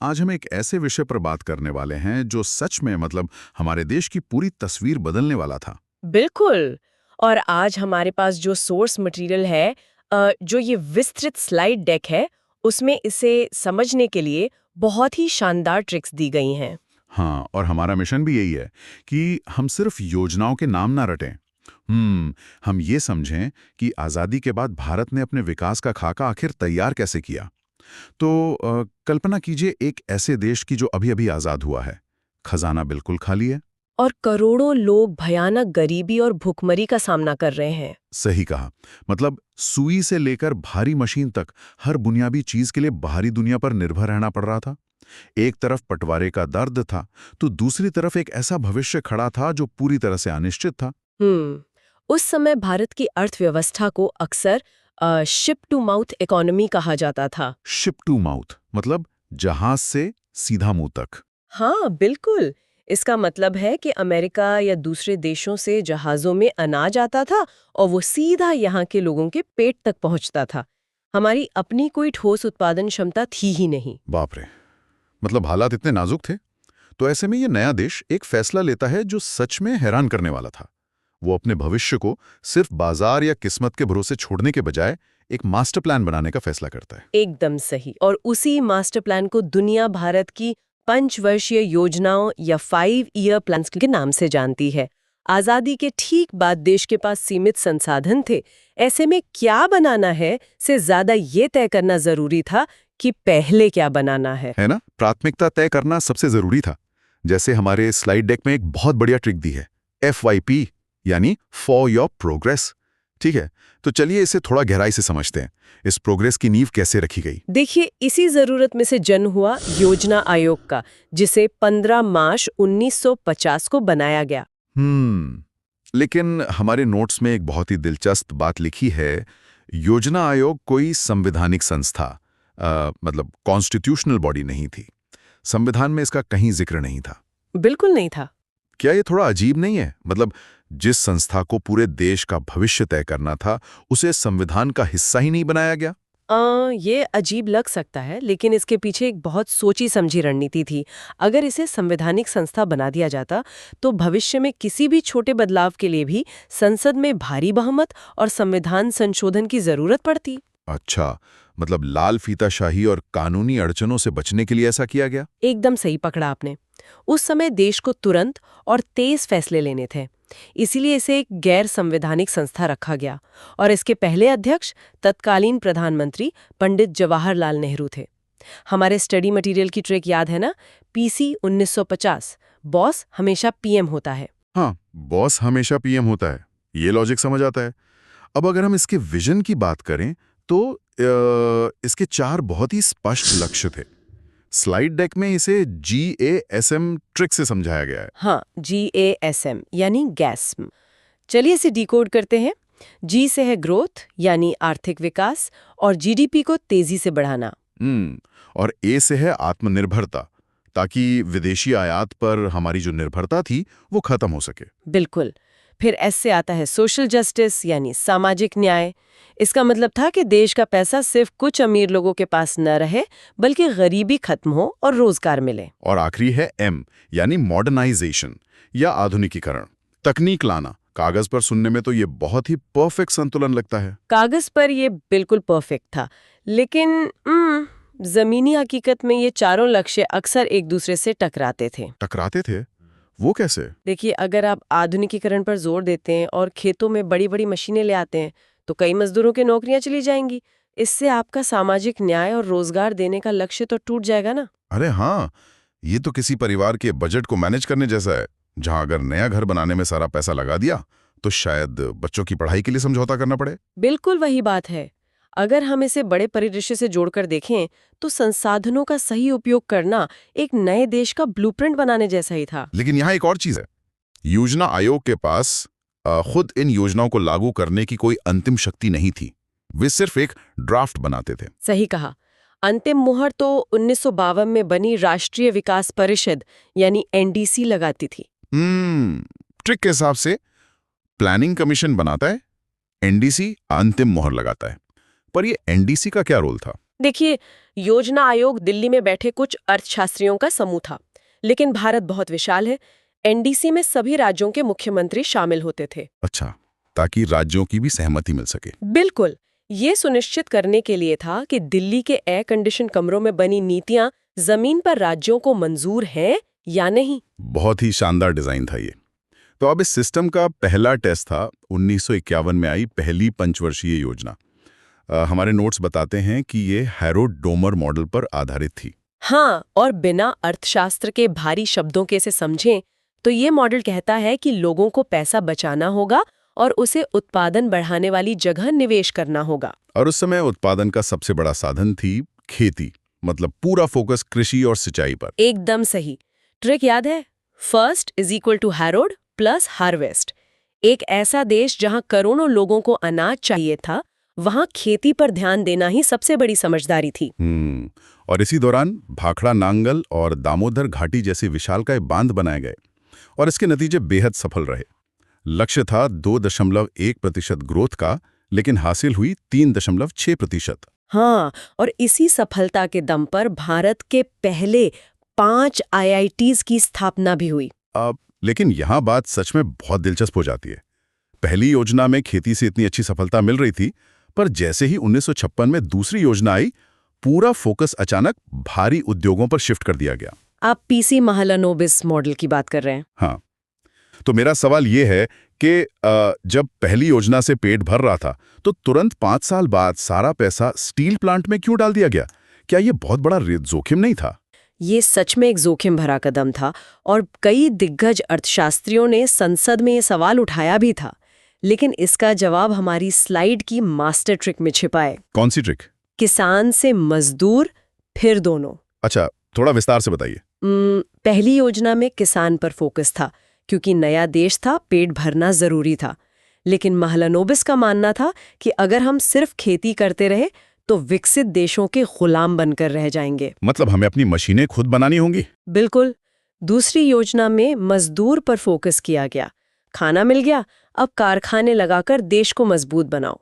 आज हम एक ऐसे विषय पर बात करने वाले हैं जो सच में हमारे देश की पूरी तस्वीर बदलने वाला था। बिल्कुल। और आज हमारे पास जो सोर्स मटेरियल है, जो ये विस्तृत स्लाइड डेक है, उसमें इसे समझने के लिए बहुत ही शानदार ट्रिक्स दी गई हैं। हाँ, और हमारा मिशन भी यही है कि हम सिर्फ योजनाओं के नाम ना रटें। हम ये समझें कि आज़ादी के बाद भारत ने अपने विकास का खाका आखिर तैयार कैसे किया। तो कल्पना कीजिए एक ऐसे देश की जो अभी-अभी आज़ाद हुआ है। खजाना बिल्कुल खाली है। और करोड़ों लोग भयानक गरीबी और भुखमरी का सामना कर रहे हैं। सही कहा। सुई से लेकर भारी मशीन तक हर बुनियादी चीज के लिए बाहरी दुनिया पर निर्भर रहना पड़ रहा था। एक तरफ पटवारे का दर्द था, तो दूसरी तरफ एक ऐसा भविष्य खड़ा था जो पूरी तरह से अनिश्चित था। उस समय भारत की अर्थव्यवस्था को अक्सर शिप टू माउथ इकोनॉमी कहा जाता था। शिप टू माउथ मतलब जहाज से सीधा मुंह तक। हाँ, बिल्कुल। इसका मतलब है कि अमेरिका या दूसरे देशों से जहाज़ों में अनाज आता था और वो सीधा यहाँ के लोगों के पेट तक पहुँचता था। हमारी अपनी कोई ठोस उत्पादन क्षमता थी ही नहीं। बाप रे, हालात इतने नाजुक थे। तो ऐसे में ये नया देश एक फैसला लेता है जो सच में हैरान करने वाला था। वो अपने भविष्य को सिर्फ बाजार या किस्मत के भरोसे छोड़ने के बजाय एक मास्टर प्लान बनाने का फैसला करता है। एकदम सही। और उसी मास्टर प्लान को दुनिया भारत की पंचवर्षीय योजनाओं या 5 ईयर प्लान्स के नाम से जानती है। आज़ादी के ठीक बाद देश के पास सीमित संसाधन थे। ऐसे में क्या बनाना है से ज्यादा ये तय करना जरूरी था कि पहले क्या बनाना है ना? प्राथमिकता तय करना सबसे जरूरी था। जैसे हमारे स्लाइड डेक में एक बहुत बढ़िया ट्रिक दी है, FYP यानी फॉर योर प्रोग्रेस। ठीक है, तो चलिए इसे थोड़ा गहराई से समझते हैं। इस प्रोग्रेस की नींव कैसे रखी गई? देखिए, इसी जरूरत में से जन्म हुआ योजना आयोग का, जिसे 15 मार्च 1950 को बनाया गया। लेकिन हमारे नोट्स में एक बहुत ही दिलचस्प बात लिखी है। योजना आयोग कोई संवैधानिक संस्था कॉन्स्टिट्यूशनल बॉडी नहीं थी। संविधान में इसका कहीं जिक्र नहीं था। बिल्कुल नहीं था। क्या ये थोड़ा अजीब नहीं है? जिस संस्था को पूरे देश का भविष्य तय करना था, उसे संविधान का हिस्सा ही नहीं बनाया गया। ये अजीब लग सकता है, लेकिन इसके पीछे एक बहुत सोची समझी रणनीति थी। अगर इसे संवैधानिक संस्था बना दिया जाता, तो भविष्य में किसी भी छोटे बदलाव के लिए भी संसद में भारी बहुमत और संविधान संशोधन की जरूरत पड़ती। अच्छा, लाल फीताशाही और कानूनी अड़चनों से बचने के लिए ऐसा किया गया। एकदम सही पकड़ा आपने। उस समय देश को तुरंत और तेज फैसले लेने थे, इसीलिए इसे एक गैर संवैधानिक संस्था रखा गया। और इसके पहले अध्यक्ष तत्कालीन प्रधानमंत्री पंडित जवाहरलाल नेहरू थे। हमारे स्टडी मटेरियल की ट्रिक याद है ना? PC 1950, बॉस हमेशा PM होता है। हाँ, बॉस हमेशा PM होता है, ये लॉजिक समझ आता है। अब अगर हम इसके विजन की बात करें तो इसके 4 बहुत ही स्पष्ट लक्ष्य थे। स्लाइड डेक में इसे GASM ट्रिक से समझाया गया है। हाँ, GASM यानी गैस्म। चलिए इसे डिकोड करते हैं। G से है ग्रोथ यानी आर्थिक विकास और GDP को तेजी से बढ़ाना। और A से है आत्मनिर्भरता, ताकि विदेशी आयात पर हमारी जो निर्भरता थी वो खत्म हो सके। बिल्कुल। फिर S से आता है सोशल जस्टिस यानी सामाजिक न्याय। इसका मतलब था कि देश का पैसा सिर्फ कुछ अमीर लोगों के पास न रहे, बल्कि गरीबी खत्म हो और रोजगार मिले। और आखिरी है M यानी मॉडर्नाइजेशन या आधुनिकीकरण, तकनीक लाना। कागज पर सुनने में तो ये बहुत ही परफेक्ट संतुलन लगता है। कागज पर ये बिल्कुल परफेक्ट था, लेकिन जमीनी हकीकत में ये चारों लक्ष्य अक्सर एक दूसरे से टकराते थे। टकराते थे? वो कैसे? देखिए, अगर आप आधुनिकीकरण पर जोर देते हैं और खेतों में बड़ी बड़ी मशीनें ले आते हैं, तो कई मजदूरों की नौकरियां चली जाएंगी। इससे आपका सामाजिक न्याय और रोजगार देने का लक्ष्य तो टूट जाएगा ना। अरे हाँ, ये तो किसी परिवार के बजट को मैनेज करने जैसा है, जहां अगर नया घर बनाने में सारा पैसा लगा दिया तो शायद बच्चों की पढ़ाई के लिए समझौता करना पड़े। बिल्कुल वही बात है। अगर हम इसे बड़े परिदृश्य से जोड़कर देखें, तो संसाधनों का सही उपयोग करना एक नए देश का ब्लूप्रिंट बनाने जैसा ही था। लेकिन यहाँ एक और चीज है। योजना आयोग के पास खुद इन योजनाओं को लागू करने की कोई अंतिम शक्ति नहीं थी। वे सिर्फ एक ड्राफ्ट बनाते थे। सही कहा। अंतिम मुहर तो 1952 में बनी राष्ट्रीय विकास परिषद यानी NDC लगाती थी। ट्रिक के हिसाब से प्लानिंग कमीशन बनाता है, NDC अंतिम मुहर लगाता है। पर ये NDC का क्या रोल था? देखिए, योजना आयोग दिल्ली में बैठे कुछ अर्थशास्त्रियों का समूह था, लेकिन भारत बहुत विशाल है। एनडीसी में सभी राज्यों के मुख्यमंत्री शामिल होते थे। अच्छा, ताकि राज्यों की भी सहमति मिल सके। बिल्कुल, ये सुनिश्चित करने के लिए था कि दिल्ली के एयर कंडीशन कमरों में बनी नीतियां जमीन पर राज्यों को मंजूर हैं या नहीं। बहुत ही शानदार डिजाइन था ये। तो अब इस सिस्टम का पहला टेस्ट था 1951 में आई पहली पंचवर्षीय योजना। हमारे नोट्स बताते हैं कि ये हैरोल्ड डोमर मॉडल पर आधारित थी। हाँ, और बिना अर्थशास्त्र के भारी शब्दों के से समझें तो ये मॉडल कहता है कि लोगों को पैसा बचाना होगा और उसे उत्पादन बढ़ाने वाली जगह निवेश करना होगा। और उस समय उत्पादन का सबसे बड़ा साधन थी खेती, मतलब पूरा फोकस कृषि और सिंचाई पर। एकदम सही। ट्रिक याद है? First is equal to Herod plus harvest. एक ऐसा देश जहां करोड़ों लोगों को अनाज चाहिए था, वहां खेती पर ध्यान देना ही सबसे बड़ी समझदारी थी। और इसी दौरान भाखड़ा नांगल और दामोदर घाटी जैसे विशालकाय बांध बनाए गए और इसके नतीजे बेहद सफल रहे। लक्ष्य था 2.1% ग्रोथ का, लेकिन हासिल हुई 3.6%। हाँ, और इसी सफलता के दम पर भारत के पहले 5 आईआईटीज की स्थापना भी हुई। अब लेकिन यहाँ बात सच में बहुत दिलचस्प हो जाती है। पहली योजना में खेती से इतनी अच्छी सफलता मिल रही थी, पर जैसे ही 1956 में दूसरी योजना आई, पूरा फोकस अचानक भारी उद्योगों पर शिफ्ट कर दिया गया। आप पीसी महालनोबिस मॉडल की बात कर रहे हैं? हाँ, तो मेरा सवाल ये है कि जब पहली योजना से पेट भर रहा था, तो तुरंत 5 साल बाद सारा पैसा स्टील प्लांट में क्यों डाल दिया गया? क्या ये बहुत बड़ा जोखिम नहीं था? ये सच में एक जोखिम भरा कदम था और कई दिग्गज अर्थशास्त्रियों ने संसद में ये सवाल उठाया भी था। लेकिन इसका जवाब हमारी स्लाइड की मास्टर ट्रिक में छिपा है। कौन सी ट्रिक? किसान से मजदूर, फिर दोनों। अच्छा, थोड़ा विस्तार से बताइए। पहली योजना में किसान पर फोकस था, क्योंकि नया देश था, पेट भरना जरूरी था। लेकिन महालनोबिस का मानना था कि अगर हम सिर्फ खेती करते रहे तो विकसित देशों के गुलाम बनकर रह जाएंगे। मतलब हमें अपनी मशीनें खुद बनानी होंगी? बिल्कुल। दूसरी योजना में मजदूर पर फोकस किया गया। खाना मिल गया, अब कारखाने लगाकर देश को मजबूत बनाओ।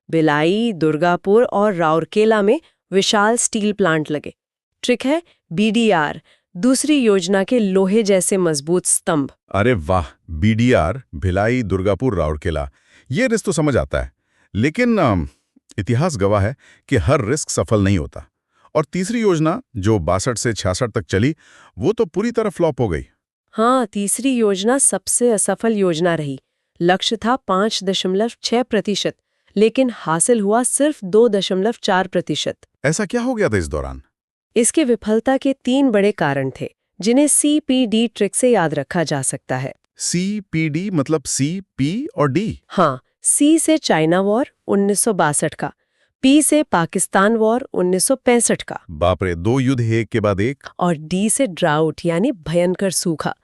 भिलाई, दुर्गापुर और राउरकेला में विशाल स्टील प्लांट लगे। ट्रिक है बीडीआर, दूसरी योजना के लोहे जैसे मजबूत स्तंभ। अरे वाह, बीडीआर, भिलाई, दुर्गापुर, राउरकेला, ये रिस्क तो समझ आता है। लेकिन इतिहास गवाह है कि हर रिस्क सफल नहीं होता। और तीसरी योजना जो 62 से 66 तक चली, वो तो पूरी तरह फ्लॉप हो गई। हाँ, तीसरी योजना सबसे असफल योजना रही। लक्ष्य था 5.6%, लेकिन हासिल हुआ सिर्फ 2.4%। ऐसा क्या हो गया था इस दौरान? इसके विफलता के 3 बड़े कारण थे, जिन्हें CPD ट्रिक से याद रखा जा सकता है। CPD मतलब C, P और D? हाँ, C से चाइना वॉर 1962 का, P से पाकिस्तान वॉर 1965 का, बाप रे, 2 युद्ध एक के बाद एक। और D से ड्राउट यानी भयंकर सूखा।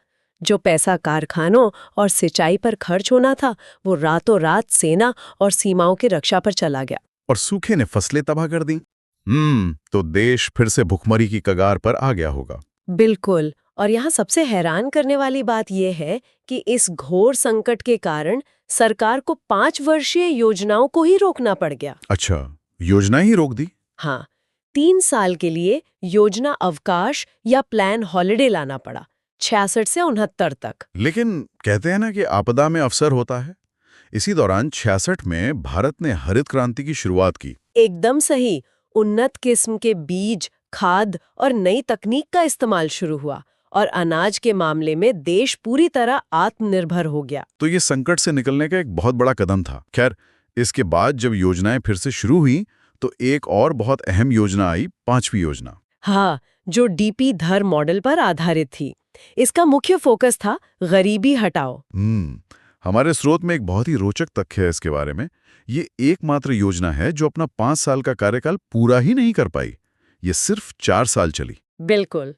जो पैसा कारखानों और सिंचाई पर खर्च होना था, वो रातों रात सेना और सीमाओं की रक्षा पर चला गया। और सूखे ने फसलें तबाह कर दी। तो देश फिर से भुखमरी की कगार पर आ गया होगा। बिल्कुल। और यहाँ सबसे हैरान करने वाली बात यह है कि इस घोर संकट के कारण सरकार को 5 वर्षीय योजनाओं को ही रोकना पड़ गया। अच्छा, योजना ही रोक दी? हाँ, 3 साल के लिए योजना अवकाश या प्लान हॉलिडे लाना पड़ा, 66 से 69 तक। लेकिन कहते हैं ना कि आपदा में अवसर होता है। इसी दौरान 66 में भारत ने हरित क्रांति की शुरुआत की। एकदम सही। उन्नत किस्म के बीज, खाद और नई तकनीक का इस्तेमाल शुरू हुआ और अनाज के मामले में देश पूरी तरह आत्मनिर्भर हो गया। तो ये संकट से निकलने का एक बहुत बड़ा कदम था। खैर, इसके बाद जब योजनाएं फिर से शुरू हुई, तो एक और बहुत अहम योजना आई, 5वीं योजना। हाँ, जो डीपी धर मॉडल पर आधारित थी। इसका मुख्य फोकस था गरीबी हटाओ। हमारे स्रोत में एक बहुत ही रोचक तथ्य है इसके बारे में। ये एकमात्र योजना है जो अपना 5 साल का कार्यकाल पूरा ही नहीं कर पाई। ये सिर्फ 4 साल चली। बिल्कुल।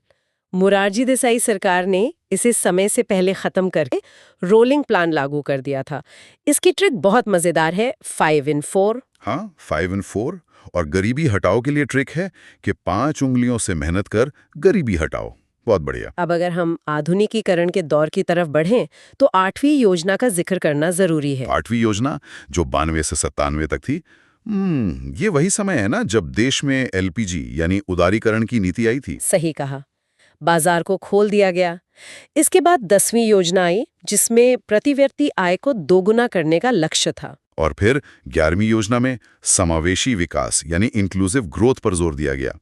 मोरारजी देसाई सरकार ने इसे समय से पहले खत्म करके रोलिंग प्लान लागू कर दिया था। इसकी ट्रिक बहुत मजेदार है, 5 in 4। हाँ, 5 in 4। और गरीबी हटाओ के लिए ट्रिक है कि 5 उंगलियों से मेहनत कर गरीबी हटाओ। बहुत बढ़िया। अब अगर हम आधुनिकीकरण के दौर की तरफ बढ़ें, तो 8वीं योजना का जिक्र करना जरूरी है। 8वीं योजना, जो 92 से 97 तक थी, ये वही समय है ना जब देश में एलपीजी यानी उदारीकरण की नीति आई थी। सही कहा। बाजार को खोल दिया गया। इसके बाद 10वीं योजना आई, जिसमें प्रति व्यक्ति आय को दोगुना करने का लक्ष्य था। और फिर 11वीं योजना में समावेशी विकास यानी इंक्लूसिव ग्रोथ पर जोर दिया गया,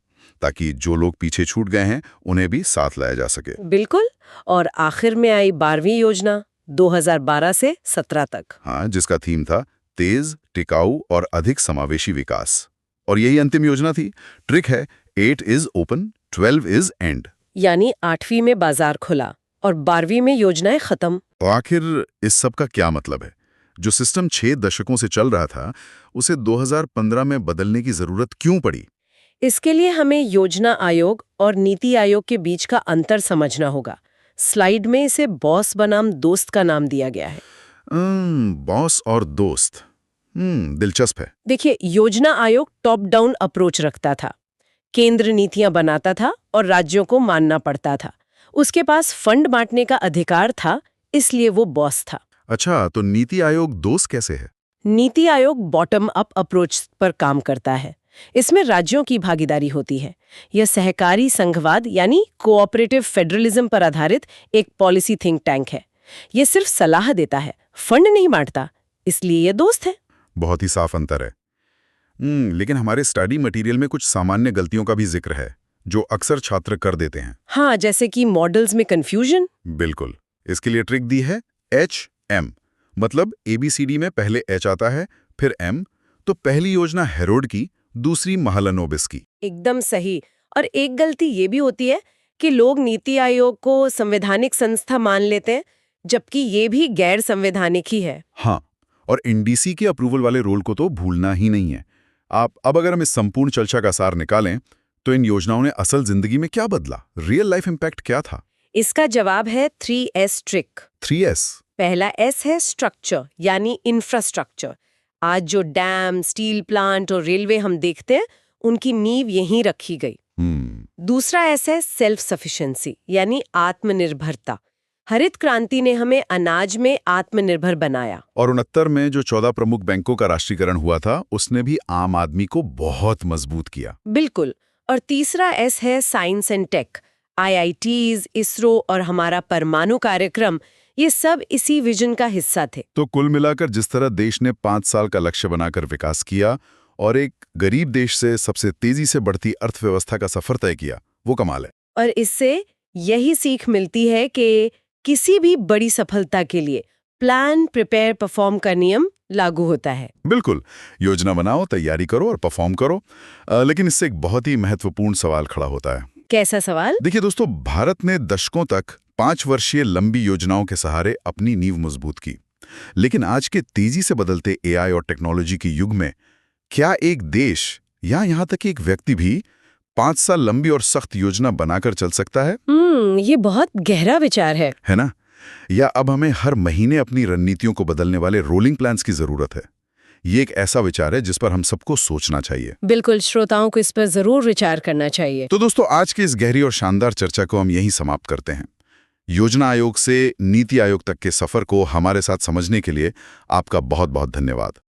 ताकि जो लोग पीछे छूट गए हैं उन्हें भी साथ लाया जा सके। बिल्कुल। और आखिर में आई 12वीं योजना 2012 से 17 तक। हाँ, जिसका थीम था तेज, टिकाऊ और अधिक समावेशी विकास। और यही अंतिम योजना थी। ट्रिक है 8 इज ओपन, 12 इज एंड। यानी 8वीं में बाजार खुला और 12वीं में योजनाएं खत्म। तो आखिर इस सब का क्या मतलब है? जो सिस्टम 6 दशकों से चल रहा था, उसे 2015 में बदलने की जरूरत क्यों पड़ी? इसके लिए हमें योजना आयोग और नीति आयोग के बीच का अंतर समझना होगा। स्लाइड में इसे बॉस बनाम दोस्त का नाम दिया गया है। बॉस और दोस्त। दिलचस्प है। देखिए, योजना आयोग टॉप डाउन अप्रोच रखता था। केंद्र नीतियां बनाता था और राज्यों को मानना पड़ता था। उसके पास फंड बांटने का अधिकार था, इसलिए वो बॉस था। अच्छा, तो नीति आयोग दोस्त कैसे है? NITI Aayog bottom up approach पर काम करता है। इसमें राज्यों की भागीदारी होती है। यह सहकारी संघवाद यानी कोऑपरेटिव फेडरलिज्म पर आधारित एक पॉलिसी थिंक टैंक है। यह सिर्फ सलाह देता है, फंड नहीं बांटता, इसलिए यह दोस्त है। बहुत ही साफ अंतर है। लेकिन हमारे स्टडी मटेरियल में कुछ सामान्य गलतियों का भी जिक्र है, जो अक्सर छात्र कर देते हैं। हाँ, जैसे कि मॉडल्स में कंफ्यूजन। बिल्कुल। इसके लिए ट्रिक दी है HM, मतलब ABCD में पहले H आता है, फिर M। तो पहली योजना हेरोड की, दूसरी महलनोबिस की। एकदम सही। और एक गलती ये भी होती है कि लोग नीति आयोग को संवैधानिक संस्था मान लेते हैं, जबकि ये भी गैर संवैधानिक ही है। हाँ, और NDC के अप्रूवल वाले रोल को तो भूलना ही नहीं है। अब अगर हम इस संपूर्ण चर्चा का सार निकालें, तो इन योजनाओं ने असल जिंदगी में क्या बदला? रियल लाइफ इम्पैक्ट क्या था? इसका जवाब है 3S ट्रिक। 3S। पहला S है स्ट्रक्चर यानी इंफ्रास्ट्रक्चर। आज जो डैम, स्टील प्लांट और रेलवे हम देखते हैं, उनकी नींव यहीं रखी गई। दूसरा S है सेल्फ सफिशिएंसी यानी आत्मनिर्भरता। हरित क्रांति ने हमें अनाज में आत्मनिर्भर बनाया। और 69 में जो 14 प्रमुख बैंकों का राष्ट्रीयकरण हुआ था, उसने भी आम आदमी को बहुत मजबूत किया। बिल्कुल। और तीसरा S है science and tech. IITs, ISRO और हमारा परमाणु कार्यक्रम, ये सब इसी विजन का हिस्सा थे। तो कुल मिलाकर जिस तरह देश ने 5 साल का लक्ष्य बनाकर विकास किया और एक गरीब देश से सबसे तेजी से बढ़ती अर्थव्यवस्था का सफर तय किया, वो कमाल है। और इससे यही सीख मिलती है कि किसी भी बड़ी सफलता के लिए प्लान, प्रिपेयर, परफॉर्म का नियम लागू होता है। बिल्कुल। योजना बनाओ, तैयारी करो और परफॉर्म करो। लेकिन इससे एक बहुत ही महत्वपूर्ण सवाल खड़ा होता है। कैसा सवाल? देखिए दोस्तों, भारत ने दशकों तक 5 वर्षीय लंबी योजनाओं के सहारे अपनी नींव मजबूत की। लेकिन आज के तेजी से बदलते AI और टेक्नोलॉजी के युग में क्या एक देश या यहाँ तक कि एक व्यक्ति भी 5 साल लंबी और सख्त योजना बनाकर चल सकता है? ये बहुत गहरा विचार है ना? या अब हमें हर महीने अपनी रणनीतियों को बदलने वाले रोलिंग प्लान्स की जरूरत है? ये एक ऐसा विचार है जिस पर हम सबको सोचना चाहिए। बिल्कुल, श्रोताओं को इस पर जरूर विचार करना चाहिए। तो दोस्तों, आज की इस गहरी और शानदार चर्चा को हम यहीं समाप्त करते हैं। योजना आयोग से नीति आयोग तक के सफर को हमारे साथ समझने के लिए आपका बहुत बहुत धन्यवाद।